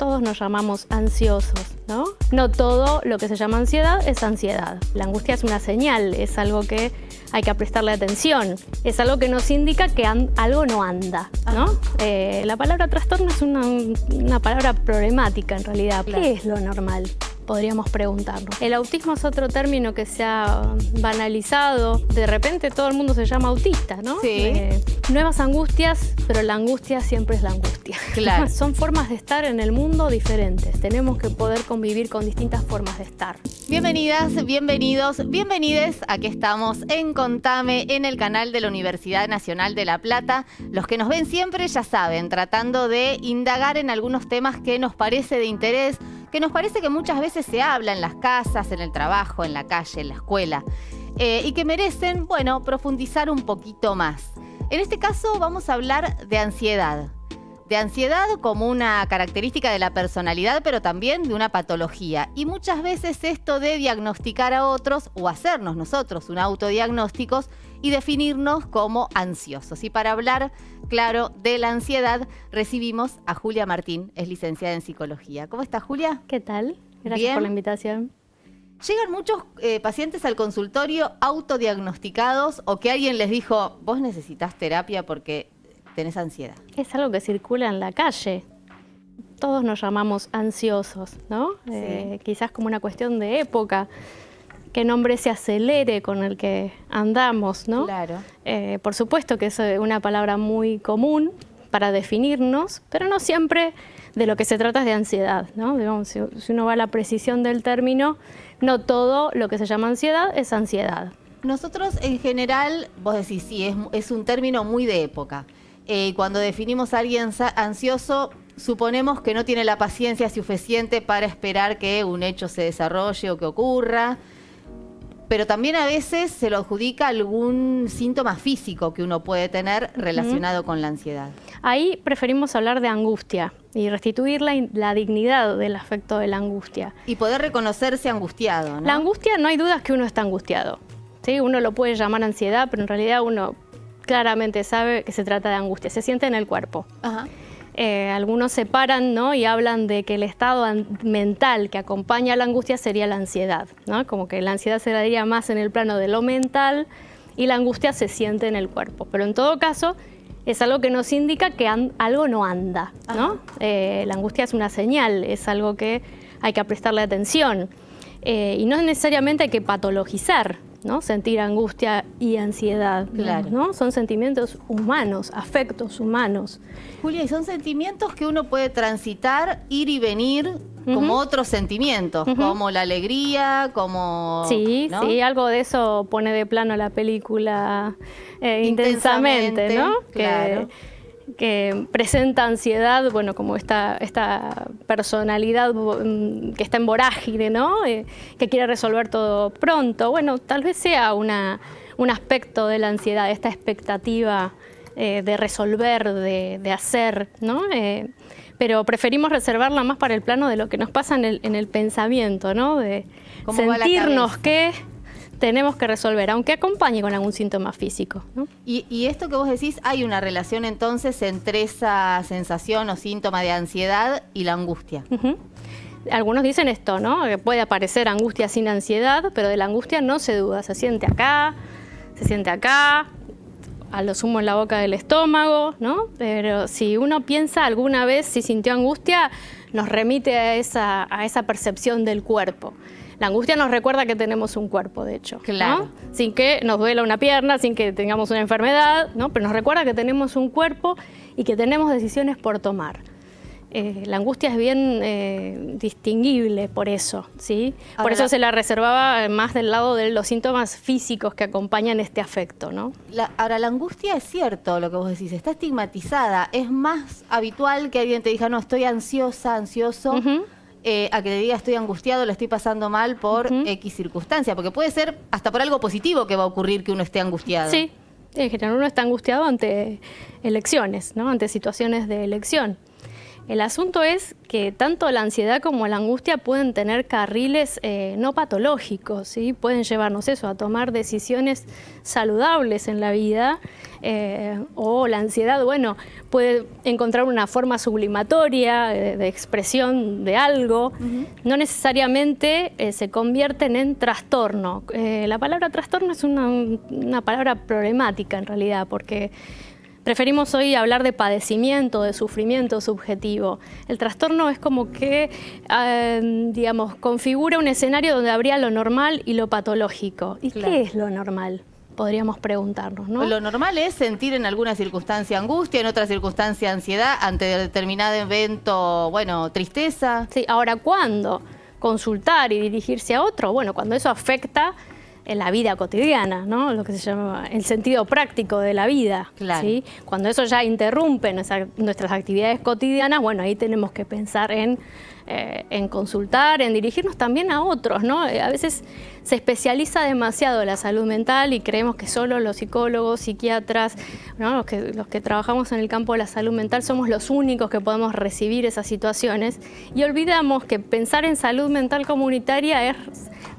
todos nos llamamos ansiosos, ¿no? No todo lo que se llama ansiedad es ansiedad. La angustia es una señal, es algo que hay que prestarle atención, es algo que nos indica que algo no anda, ¿no? La palabra trastorno es una palabra problemática en realidad. Claro. ¿Qué es lo normal? Podríamos preguntarnos. El autismo es otro término que se ha banalizado. De repente todo el mundo se llama autista, ¿no? Sí. Nuevas angustias, pero la angustia siempre es la angustia. Claro. Son formas de estar en el mundo diferentes. Tenemos que poder convivir con distintas formas de estar. Bienvenidas, bienvenidos, bienvenides. Aquí estamos en Contame, en el canal de la Universidad Nacional de La Plata. Los que nos ven siempre ya saben, tratando de indagar en algunos temas que nos parece de interés, que nos parece que muchas veces se habla en las casas, en el trabajo, en la calle, en la escuela, y que merecen, bueno, profundizar un poquito más. En este caso vamos a hablar de ansiedad. De ansiedad como una característica de la personalidad, pero también de una patología. Y muchas veces esto de diagnosticar a otros o hacernos nosotros un autodiagnóstico y definirnos como ansiosos. Y para hablar, claro, de la ansiedad, recibimos a Julia Martín, es licenciada en psicología. ¿Cómo estás, Julia? ¿Qué tal? Gracias Bien. por la invitación. Llegan muchos pacientes al consultorio autodiagnosticados o que alguien les dijo, vos necesitas terapia porque tenés ansiedad. Es algo que circula en la calle. Todos nos llamamos ansiosos, ¿no? Sí. Quizás como una cuestión de época. Qué nombre se acelere con el que andamos, ¿no? Claro. Por supuesto que es una palabra muy común para definirnos, pero no siempre de lo que se trata es de ansiedad, ¿no? Digamos, si uno va a la precisión del término, no todo lo que se llama ansiedad es ansiedad. Nosotros en general, vos decís, sí, es un término muy de época. Cuando definimos a alguien ansioso, suponemos que no tiene la paciencia suficiente para esperar que un hecho se desarrolle o que ocurra. Pero también a veces se lo adjudica algún síntoma físico que uno puede tener relacionado con la ansiedad. Ahí preferimos hablar de angustia y restituir la dignidad del afecto de la angustia. Y poder reconocerse angustiado, ¿no? La angustia, no hay dudas que uno está angustiado, ¿sí? Uno lo puede llamar ansiedad, pero en realidad uno claramente sabe que se trata de angustia, se siente en el cuerpo. Ajá. Algunos separan, ¿no? Y hablan de que el estado mental que acompaña a la angustia sería la ansiedad, ¿no? Como que la ansiedad se daría más en el plano de lo mental y la angustia se siente en el cuerpo. Pero en todo caso, es algo que nos indica que algo no anda, ¿no? La angustia es una señal, es algo que hay que prestarle atención. Y no necesariamente hay que patologizar, ¿no? Sentir angustia y ansiedad, Claro. ¿no? Son sentimientos humanos, afectos humanos. Julia, y son sentimientos que uno puede transitar, ir y venir como otros sentimientos, como la alegría, como... Sí, ¿no? sí, algo de eso pone de plano la película Intensamente, ¿no? Claro. Que presenta ansiedad, bueno, como esta personalidad que está en vorágine, ¿no? Que quiere resolver todo pronto. Bueno, tal vez sea un aspecto de la ansiedad, esta expectativa de resolver, de hacer, ¿no? Pero preferimos reservarla más para el plano de lo que nos pasa en el pensamiento, ¿no? De ¿Cómo va la sentirnos cabeza? que tenemos que resolver, aunque acompañe con algún síntoma físico, ¿no? Y esto que vos decís, hay una relación entonces entre esa sensación o síntoma de ansiedad y la angustia. Algunos dicen esto, ¿no? Que puede aparecer angustia sin ansiedad, pero de la angustia no se duda. Se siente acá, a lo sumo en la boca del estómago, ¿no? Pero si uno piensa alguna vez si sintió angustia, nos remite a esa percepción del cuerpo. La angustia nos recuerda que tenemos un cuerpo, de hecho, Claro. ¿no? Sin que nos duela una pierna, sin que tengamos una enfermedad, ¿no? Pero nos recuerda que tenemos un cuerpo y que tenemos decisiones por tomar. La angustia es bien distinguible por eso, ¿sí? Por eso se la reservaba más del lado de los síntomas físicos que acompañan este afecto, ¿no? Ahora, la angustia es cierto lo que vos decís, está estigmatizada. Es más habitual que alguien te diga, no, estoy ansiosa, ansioso, a que te diga estoy angustiado, lo estoy pasando mal por X circunstancia. Porque puede ser hasta por algo positivo que va a ocurrir que uno esté angustiado. Sí, en general uno está angustiado ante elecciones, ¿no? Ante situaciones de elección. El asunto es que tanto la ansiedad como la angustia pueden tener carriles no patológicos, ¿sí? Pueden llevarnos eso, a tomar decisiones saludables en la vida, o la ansiedad, bueno, puede encontrar una forma sublimatoria de expresión de algo, no necesariamente se convierten en trastorno. La palabra trastorno es una palabra problemática en realidad, porque preferimos hoy hablar de padecimiento, de sufrimiento subjetivo. El trastorno es como que, digamos, configura un escenario donde habría lo normal y lo patológico. ¿Y qué es lo normal? Podríamos preguntarnos, ¿no? Lo normal es sentir en alguna circunstancia angustia, en otra circunstancia ansiedad, ante determinado evento, bueno, tristeza. Sí, ahora, ¿cuándo consultar y dirigirse a otro? Bueno, cuando eso afecta en la vida cotidiana, ¿no? Lo que se llama el sentido práctico de la vida. Claro. ¿Sí? Cuando eso ya interrumpe nuestras actividades cotidianas, bueno, ahí tenemos que pensar en consultar, en dirigirnos también a otros, ¿no? A veces se especializa demasiado la salud mental y creemos que solo los psicólogos, psiquiatras, ¿no? los que trabajamos en el campo de la salud mental somos los únicos que podemos recibir esas situaciones, y olvidamos que pensar en salud mental comunitaria es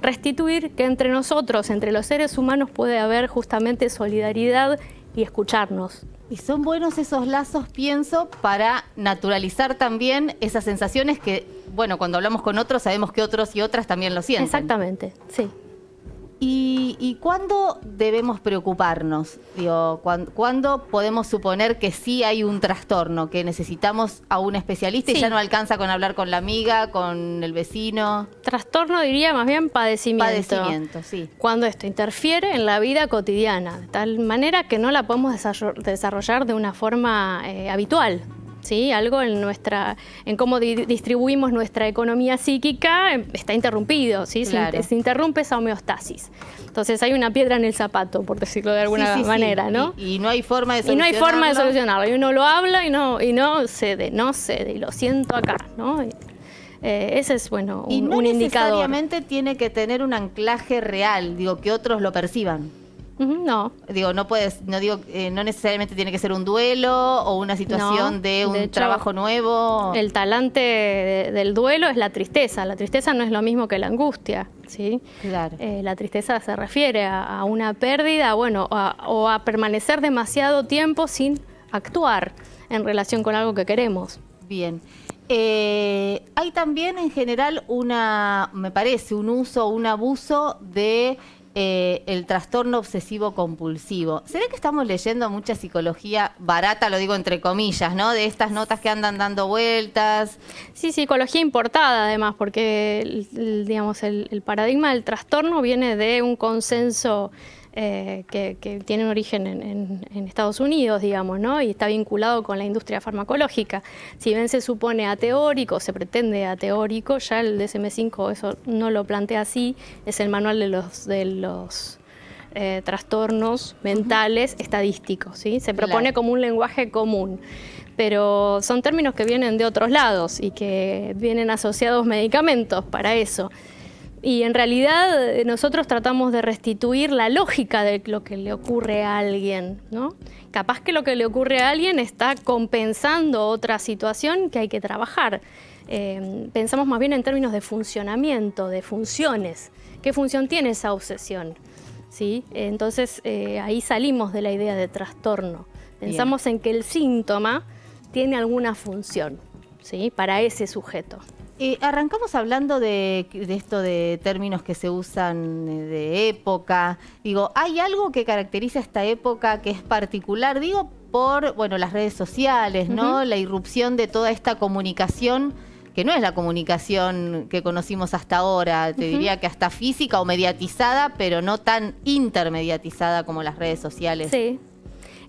restituir que entre nosotros, entre los seres humanos, puede haber justamente solidaridad y escucharnos. Y son buenos esos lazos, pienso, para naturalizar también esas sensaciones que, bueno, cuando hablamos con otros sabemos que otros y otras también lo sienten. Exactamente, sí. ¿Y cuándo debemos preocuparnos? Digo, ¿cuándo podemos suponer que sí hay un trastorno, que necesitamos a un especialista y ya no alcanza con hablar con la amiga, con el vecino? Trastorno diría más bien padecimiento. Padecimiento, sí. Cuando esto interfiere en la vida cotidiana, de tal manera que no la podemos desarrollar de una forma habitual. ¿Sí? Algo en cómo distribuimos nuestra economía psíquica está interrumpido, ¿sí? Claro. Se interrumpe esa homeostasis. Entonces hay una piedra en el zapato, por decirlo de alguna manera, ¿no? Y no hay forma de solucionarlo. Y no hay forma de solucionarlo. Y uno lo habla y no cede, y lo siento acá, ¿no? Ese es, bueno, y no un indicador. necesariamente tiene que tener un anclaje real, digo, que otros lo perciban. No. Digo, no necesariamente tiene que ser un duelo o una situación de un trabajo nuevo. El talante del duelo es la tristeza. La tristeza no es lo mismo que la angustia, ¿sí? Claro. La tristeza se refiere a una pérdida, bueno, o a permanecer demasiado tiempo sin actuar en relación con algo que queremos. Bien. Hay también en general me parece, un uso, un abuso de el trastorno obsesivo compulsivo. ¿Será que estamos leyendo mucha psicología barata, lo digo entre comillas, ¿no? De estas notas que andan dando vueltas. Sí, psicología importada además, porque digamos, el paradigma del trastorno viene de un consenso que tiene un origen en Estados Unidos, digamos, ¿no? Y está vinculado con la industria farmacológica. Si bien se supone ateórico, se pretende ateórico, ya el DSM-5 eso no lo plantea así, es el manual de los trastornos mentales estadísticos, ¿sí? Se propone como un lenguaje común, pero son términos que vienen de otros lados y que vienen asociados medicamentos para eso. Y en realidad nosotros tratamos de restituir la lógica de lo que le ocurre a alguien, ¿no? Capaz que lo que le ocurre a alguien está compensando otra situación que hay que trabajar. Pensamos más bien en términos de funcionamiento, de funciones. ¿Qué función tiene esa obsesión? ¿Sí? Entonces ahí salimos de la idea de trastorno. Pensamos en que el síntoma tiene alguna función, ¿sí? Para ese sujeto. Arrancamos hablando de esto de términos que se usan de época. Digo, ¿hay algo que caracteriza esta época que es particular? Digo, por bueno, las redes sociales, ¿no? La irrupción de toda esta comunicación, que no es la comunicación que conocimos hasta ahora, te diría que hasta física o mediatizada, pero no tan intermediatizada como las redes sociales. Sí.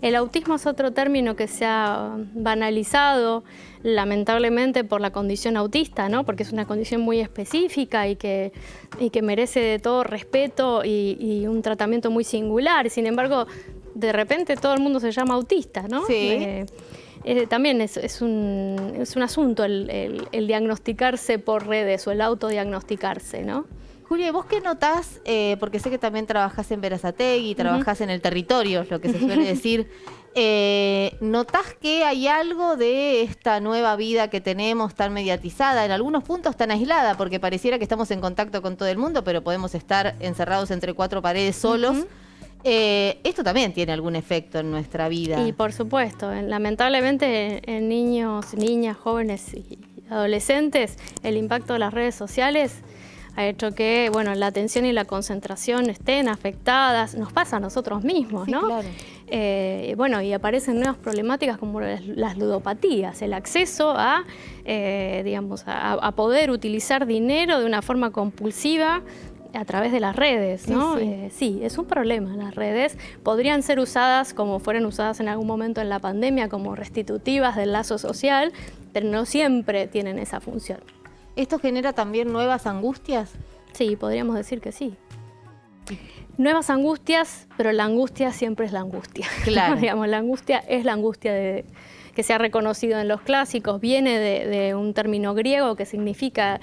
El autismo es otro término que se ha banalizado, lamentablemente, por la condición autista, ¿no? Porque es una condición muy específica y que merece de todo respeto y un tratamiento muy singular. Sin embargo, de repente todo el mundo se llama autista, ¿no? Sí. También es un asunto el diagnosticarse por redes o el autodiagnosticarse, ¿no? Julia, ¿y vos qué notás? Porque sé que también trabajás en Berazategui, trabajás en el territorio, lo que se suele decir. ¿Notás que hay algo de esta nueva vida que tenemos tan mediatizada, en algunos puntos tan aislada, porque pareciera que estamos en contacto con todo el mundo, pero podemos estar encerrados entre cuatro paredes solos? Esto también tiene algún efecto en nuestra vida. Y por supuesto, lamentablemente en niños, niñas, jóvenes y adolescentes, el impacto de las redes sociales ha hecho que, bueno, la atención y la concentración estén afectadas. Nos pasa a nosotros mismos, Sí, ¿no? claro. Bueno, y aparecen nuevas problemáticas como las ludopatías, el acceso a, digamos, a poder utilizar dinero de una forma compulsiva a través de las redes, ¿no? Sí, es un problema. Las redes podrían ser usadas como fueron usadas en algún momento en la pandemia, como restitutivas del lazo social, pero no siempre tienen esa función. ¿Esto genera también nuevas angustias? Sí, podríamos decir que sí. Nuevas angustias, pero la angustia siempre es la angustia. Claro. Digamos, la angustia es la angustia que se ha reconocido en los clásicos, viene de un término griego que significa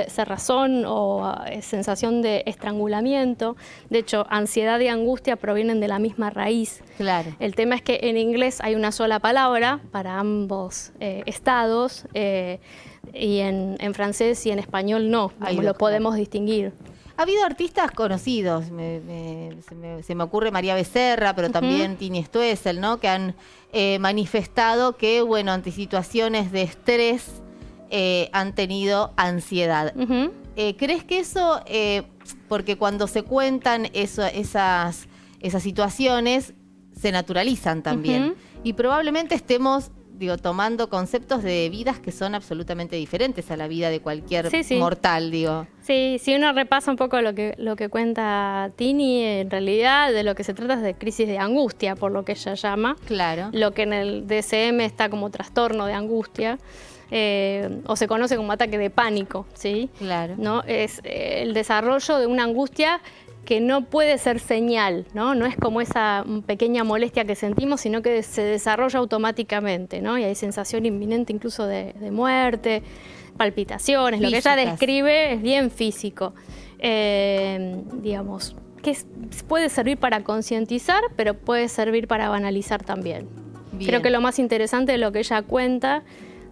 cerrazón o sensación de estrangulamiento. De hecho, ansiedad y angustia provienen de la misma raíz. Claro. El tema es que en inglés hay una sola palabra para ambos estados y en francés y en español no, lo podemos distinguir. Ha habido artistas conocidos, se me ocurre María Becerra, pero también Tini Stoessel, ¿no? Que han manifestado que, bueno, ante situaciones de estrés han tenido ansiedad. ¿Crees que eso, porque cuando se cuentan esas situaciones, se naturalizan también? Y probablemente estemos, tomando conceptos de vidas que son absolutamente diferentes a la vida de cualquier mortal, digo. Sí, si uno repasa un poco lo que cuenta Tini, en realidad de lo que se trata es de crisis de angustia, por lo que ella llama. Claro. Lo que en el DSM está como trastorno de angustia, o se conoce como ataque de pánico, ¿sí? Claro. ¿No? Es el desarrollo de una angustia que no puede ser señal, ¿no? No es como esa pequeña molestia que sentimos, sino que se desarrolla automáticamente, ¿no? Y hay sensación inminente incluso de muerte, palpitaciones, Físicas. Lo que ella describe es bien físico. Digamos, que puede servir para concientizar, pero puede servir para banalizar también. Bien. Creo que lo más interesante de lo que ella cuenta,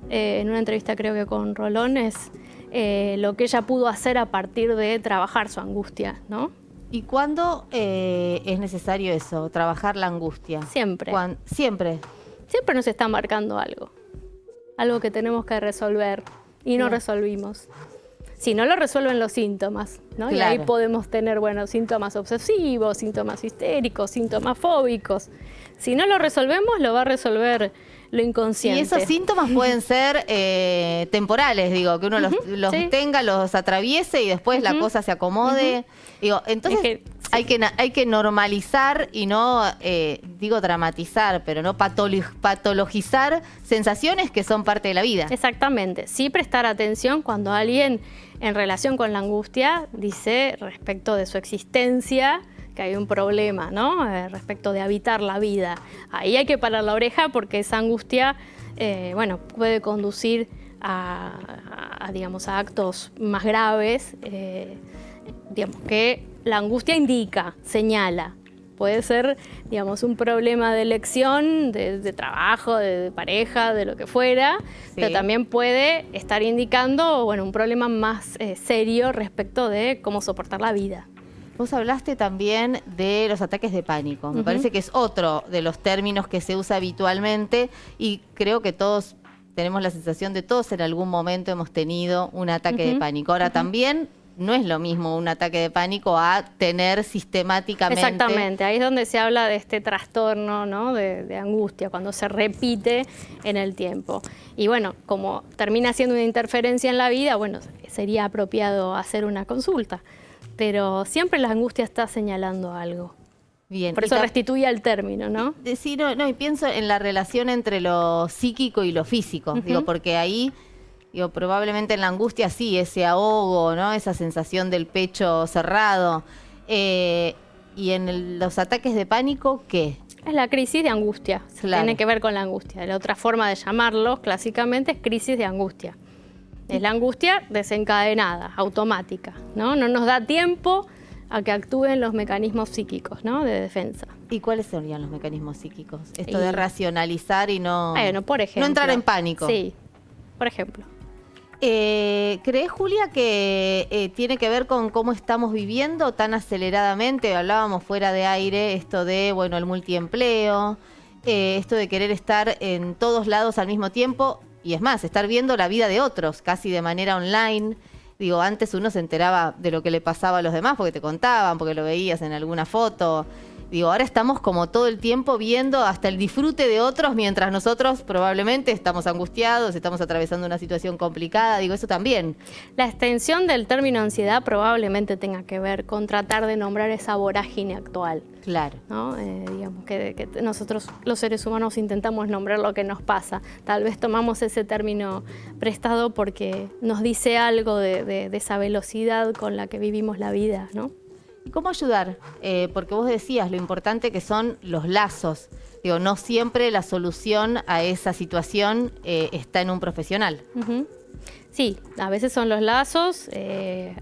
en una entrevista creo que con Rolón, es lo que ella pudo hacer a partir de trabajar su angustia, ¿no? ¿Y cuándo es necesario eso, trabajar la angustia? Siempre. Siempre. Siempre nos está marcando algo que tenemos que resolver y no resolvimos. Si no lo resuelven los síntomas, ¿no? Claro. Y ahí podemos tener, bueno, síntomas obsesivos, síntomas histéricos, síntomas fóbicos. Si no lo resolvemos, lo va a resolver lo inconsciente. Y esos síntomas pueden ser temporales, digo, que uno los tenga, los atraviese y después la cosa se acomode. Digo, entonces hay que normalizar y no, dramatizar, pero no patologizar sensaciones que son parte de la vida. Exactamente. Sí prestar atención cuando alguien en relación con la angustia dice respecto de su existencia que hay un problema, ¿no? Respecto de habitar la vida. Ahí hay que parar la oreja porque esa angustia, puede conducir a actos más graves, que la angustia indica, señala. Puede ser, un problema de elección, de trabajo, de pareja, de lo que fuera, pero también puede estar indicando, un problema más serio respecto de cómo soportar la vida. Vos hablaste también de los ataques de pánico. Me parece que es otro de los términos que se usa habitualmente y creo que todos tenemos la sensación de todos en algún momento hemos tenido un ataque de pánico. Ahora también no es lo mismo un ataque de pánico a tener sistemáticamente... Exactamente, ahí es donde se habla de este trastorno, ¿no? de angustia, cuando se repite en el tiempo. Y como termina siendo una interferencia en la vida, sería apropiado hacer una consulta. Pero siempre la angustia está señalando algo. Bien. Por eso restituye al término, ¿no? Sí, y pienso en la relación entre lo psíquico y lo físico. Porque ahí, probablemente en la angustia sí, ese ahogo, ¿no? Esa sensación del pecho cerrado. Y en los ataques de pánico, ¿qué? Es la crisis de angustia. Claro. Tiene que ver con la angustia. La otra forma de llamarlos, clásicamente, es crisis de angustia. Es la angustia desencadenada, automática, ¿no? No nos da tiempo a que actúen los mecanismos psíquicos, ¿no? de defensa. ¿Y cuáles serían los mecanismos psíquicos? Esto de racionalizar y no... Bueno, por ejemplo. No entrar en pánico. Sí, por ejemplo. ¿Crees, Julia, que tiene que ver con cómo estamos viviendo tan aceleradamente? Hablábamos fuera de aire esto de, bueno, el multiempleo, esto de querer estar en todos lados al mismo tiempo y es más, estar viendo la vida de otros casi de manera online. Digo, antes uno se enteraba de lo que le pasaba a los demás porque te contaban, porque lo veías en alguna foto. Digo, ahora estamos como todo el tiempo viendo hasta el disfrute de otros mientras nosotros probablemente estamos angustiados, estamos atravesando una situación complicada. Digo, eso también. La extensión del término ansiedad probablemente tenga que ver con tratar de nombrar esa vorágine actual. Claro. ¿No? Digamos que nosotros los seres humanos intentamos nombrar lo que nos pasa. Tal vez tomamos ese término prestado porque nos dice algo de esa velocidad con la que vivimos la vida, ¿no? ¿Y cómo ayudar? Porque vos decías lo importante que son los lazos. Digo, no siempre la solución a esa situación está en un profesional. Uh-huh. Sí, a veces son los lazos,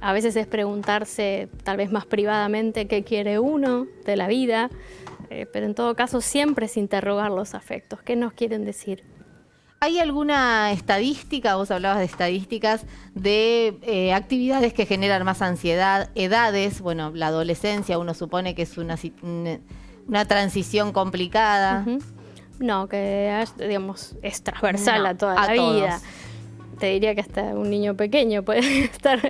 a veces es preguntarse tal vez más privadamente qué quiere uno de la vida, pero en todo caso siempre es interrogar los afectos, qué nos quieren decir. ¿Hay alguna estadística, vos hablabas de estadísticas, de actividades que generan más ansiedad, edades? Bueno, la adolescencia uno supone que es una transición complicada. Uh-huh. No, que digamos es transversal a toda la vida. Te diría que hasta un niño pequeño puede estar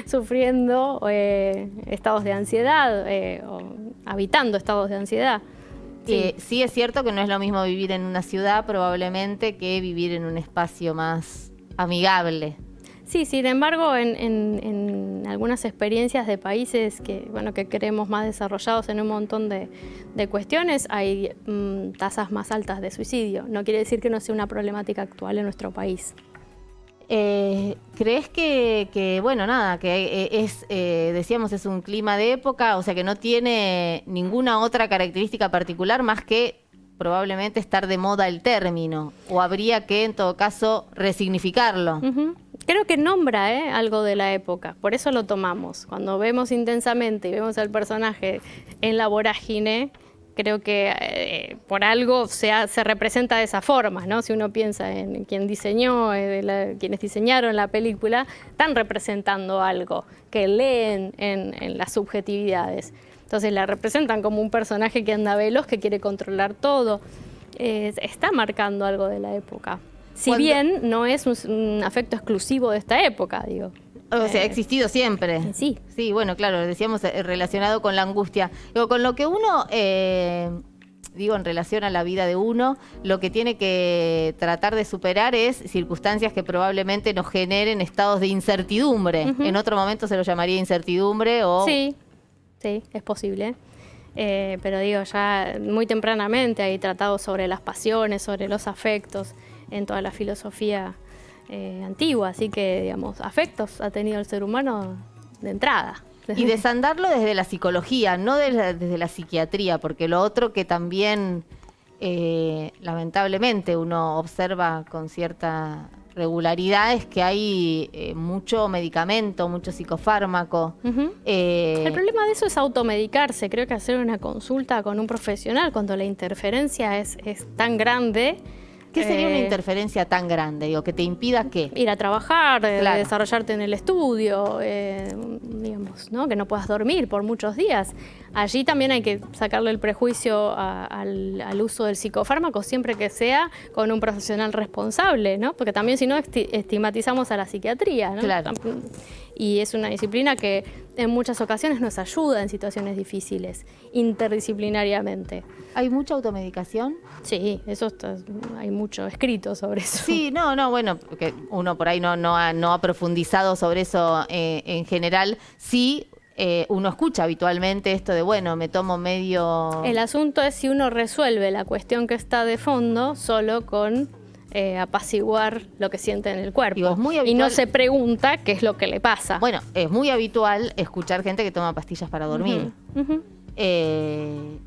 sufriendo estados de ansiedad o habitando estados de ansiedad. Sí, es cierto que no es lo mismo vivir en una ciudad probablemente que vivir en un espacio más amigable. Sí, sin embargo, en algunas experiencias de países que creemos más desarrollados en un montón de cuestiones, hay tasas más altas de suicidio. No quiere decir que no sea una problemática actual en nuestro país. ¿Crees que bueno, nada, que decíamos, es un clima de época, o sea que no tiene ninguna otra característica particular más que probablemente estar de moda el término? ¿O habría que, en todo caso, resignificarlo? Uh-huh. Creo que nombra algo de la época, por eso lo tomamos. Cuando vemos intensamente y vemos al personaje en la vorágine, creo que por algo se representa de esa forma, ¿no? Si uno piensa en quien diseñó, quienes diseñaron la película, están representando algo que leen en las subjetividades. Entonces la representan como un personaje que anda veloz, que quiere controlar todo. Está marcando algo de la época. Si bien no es un afecto exclusivo de esta época, digo. O sea, ha existido siempre. Sí. Sí, bueno, claro, decíamos relacionado con la angustia. Digo, con lo que uno, en relación a la vida de uno, lo que tiene que tratar de superar es circunstancias que probablemente nos generen estados de incertidumbre. Uh-huh. En otro momento se lo llamaría incertidumbre o... Sí, es posible. Pero digo, ya muy tempranamente hay tratados sobre las pasiones, sobre los afectos, en toda la filosofía antigua, así que, digamos, afectos ha tenido el ser humano de entrada. Y desandarlo desde la psicología, no desde la psiquiatría, porque lo otro que también, lamentablemente, uno observa con cierta regularidad es que hay mucho medicamento, mucho psicofármaco. Uh-huh. El problema de eso es automedicarse. Creo que hacer una consulta con un profesional cuando la interferencia es tan grande. ¿Qué sería una interferencia tan grande? Digo, que te impida ¿qué? Ir a trabajar, claro, desarrollarte en el estudio, digamos, ¿no? Que no puedas dormir por muchos días. Allí también hay que sacarle el prejuicio al uso del psicofármaco, siempre que sea con un profesional responsable, ¿no? Porque también si no estigmatizamos a la psiquiatría, ¿no? Claro. Y es una disciplina que en muchas ocasiones nos ayuda en situaciones difíciles, interdisciplinariamente. ¿Hay mucha automedicación? Sí, hay mucho escrito sobre eso. Sí, bueno, porque uno por ahí no ha profundizado sobre eso en general. Sí, uno escucha habitualmente esto de, bueno, me tomo medio... El asunto es si uno resuelve la cuestión que está de fondo solo con apaciguar lo que siente en el cuerpo. Digo, es muy habitual... Y no se pregunta qué es lo que le pasa. Bueno, es muy habitual escuchar gente que toma pastillas para dormir. Uh-huh. Uh-huh.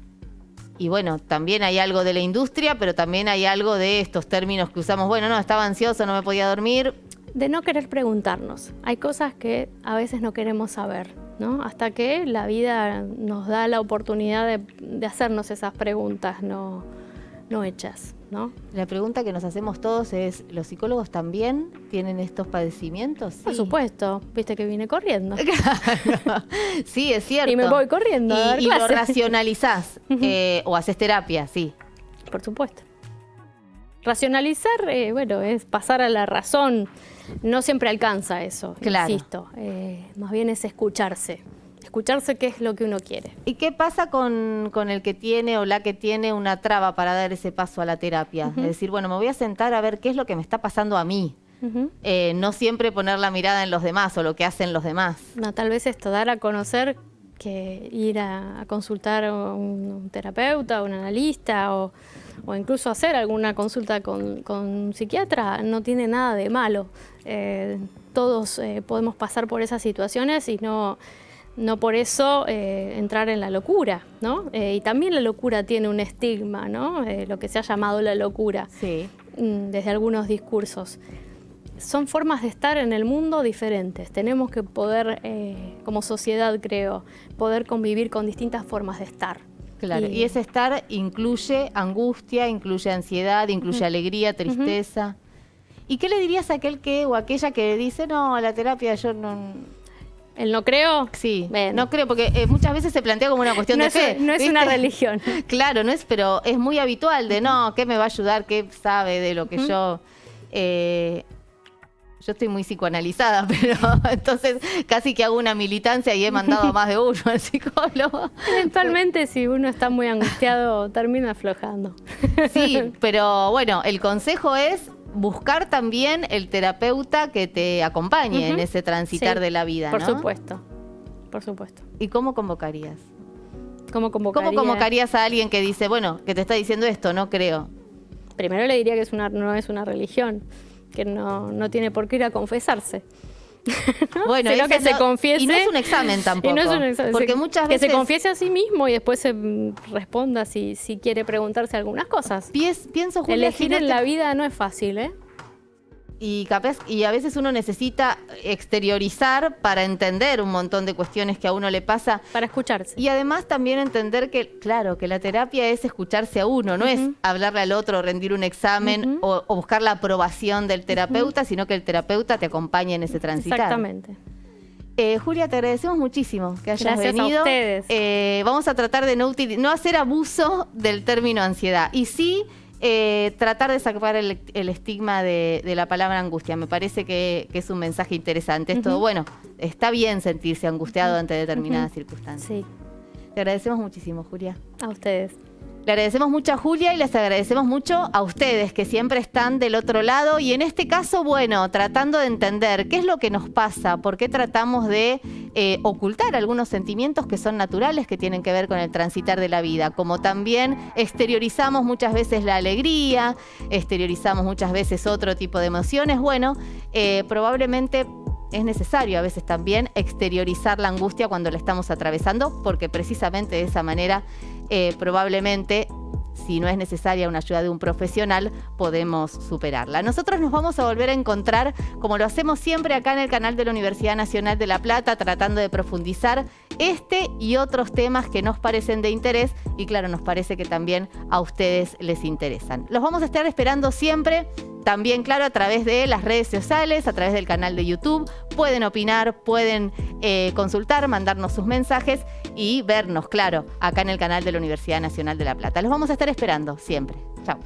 Y bueno, también hay algo de la industria, pero también hay algo de estos términos que usamos. Bueno, no, estaba ansioso, no me podía dormir. De no querer preguntarnos. Hay cosas que a veces no queremos saber. ¿no? Hasta que la vida nos da la oportunidad de hacernos esas preguntas no hechas, ¿no? La pregunta que nos hacemos todos es, ¿los psicólogos también tienen estos padecimientos? Sí. Por supuesto, viste que vine corriendo. Claro. Sí, es cierto. Y me voy corriendo a dar y lo clase. racionalizás, o haces terapia, sí. Por supuesto. Racionalizar, bueno, es pasar a la razón. No siempre alcanza eso, Claro. insisto. Más bien es escucharse. Escucharse qué es lo que uno quiere. ¿Y qué pasa con el que tiene o la que tiene una traba para dar ese paso a la terapia? Es decir, bueno, me voy a sentar a ver qué es lo que me está pasando a mí. No siempre poner la mirada en los demás o lo que hacen los demás. No, tal vez esto, dar a conocer que ir a consultar a un terapeuta, un analista o incluso hacer alguna consulta con un psiquiatra no tiene nada de malo. Todos podemos pasar por esas situaciones y no por eso entrar en la locura, ¿no? Y también la locura tiene un estigma, ¿no? Lo que se ha llamado la locura, Sí. desde algunos discursos. Son formas de estar en el mundo diferentes. Tenemos que poder, como sociedad creo, poder convivir con distintas formas de estar. Claro, y ese estar incluye angustia, incluye ansiedad, incluye alegría, tristeza. ¿Y qué le dirías a aquel que o aquella que dice, no, la terapia yo no... ¿El no creo? Sí, Bueno. no creo, porque muchas veces se plantea como una cuestión No de es, fe. no es ¿viste? una religión. Claro, no es, pero es muy habitual de, no, ¿qué me va a ayudar? ¿Qué sabe de lo que yo... Yo estoy muy psicoanalizada, pero entonces casi que hago una militancia y he mandado a más de uno al psicólogo. Eventualmente, si uno está muy angustiado, termina aflojando. Sí, pero bueno, el consejo es buscar también el terapeuta que te acompañe en ese transitar Sí, de la vida, por ¿no? supuesto, por supuesto. ¿Y cómo convocarías? ¿Cómo convocaría? ¿Cómo convocarías a alguien que dice, bueno, que te está diciendo esto, no creo? Primero le diría que no es una religión, que no tiene por qué ir a confesarse. Bueno, sino eso que se confiese. Y no es un examen tampoco. Y no es un examen, porque sí, muchas que veces se confiese a sí mismo y después se responda si quiere preguntarse algunas cosas. pienso, Julia, Elegir si no en te- la vida no es fácil, ¿eh? Y a veces uno necesita exteriorizar para entender un montón de cuestiones que a uno le pasa. Para escucharse. Y además también entender que, claro, que la terapia es escucharse a uno, no es hablarle al otro, rendir un examen o buscar la aprobación del terapeuta, sino que el terapeuta te acompañe en ese transitar. Exactamente. Julia, te agradecemos muchísimo que hayas Gracias a venido. ustedes. Vamos a tratar de no hacer abuso del término ansiedad y sí tratar de sacar el estigma de la palabra angustia. Me parece que es un mensaje interesante. Esto, bueno, está bien sentirse angustiado ante determinadas circunstancias. Sí, Te agradecemos muchísimo, Julia. a ustedes. Le agradecemos mucho a Julia y les agradecemos mucho a ustedes que siempre están del otro lado y en este caso, bueno, tratando de entender qué es lo que nos pasa, por qué tratamos de ocultar algunos sentimientos que son naturales, que tienen que ver con el transitar de la vida, como también exteriorizamos muchas veces la alegría, exteriorizamos muchas veces otro tipo de emociones. Bueno, probablemente es necesario a veces también exteriorizar la angustia cuando la estamos atravesando, porque precisamente de esa manera probablemente, si no es necesaria una ayuda de un profesional, podemos superarla. Nosotros nos vamos a volver a encontrar, como lo hacemos siempre acá en el canal de la Universidad Nacional de La Plata, tratando de profundizar este y otros temas que nos parecen de interés y claro, nos parece que también a ustedes les interesan. Los vamos a estar esperando siempre. También, claro, a través de las redes sociales, a través del canal de YouTube, pueden opinar, pueden consultar, mandarnos sus mensajes y vernos, claro, acá en el canal de la Universidad Nacional de La Plata. Los vamos a estar esperando siempre. Chao.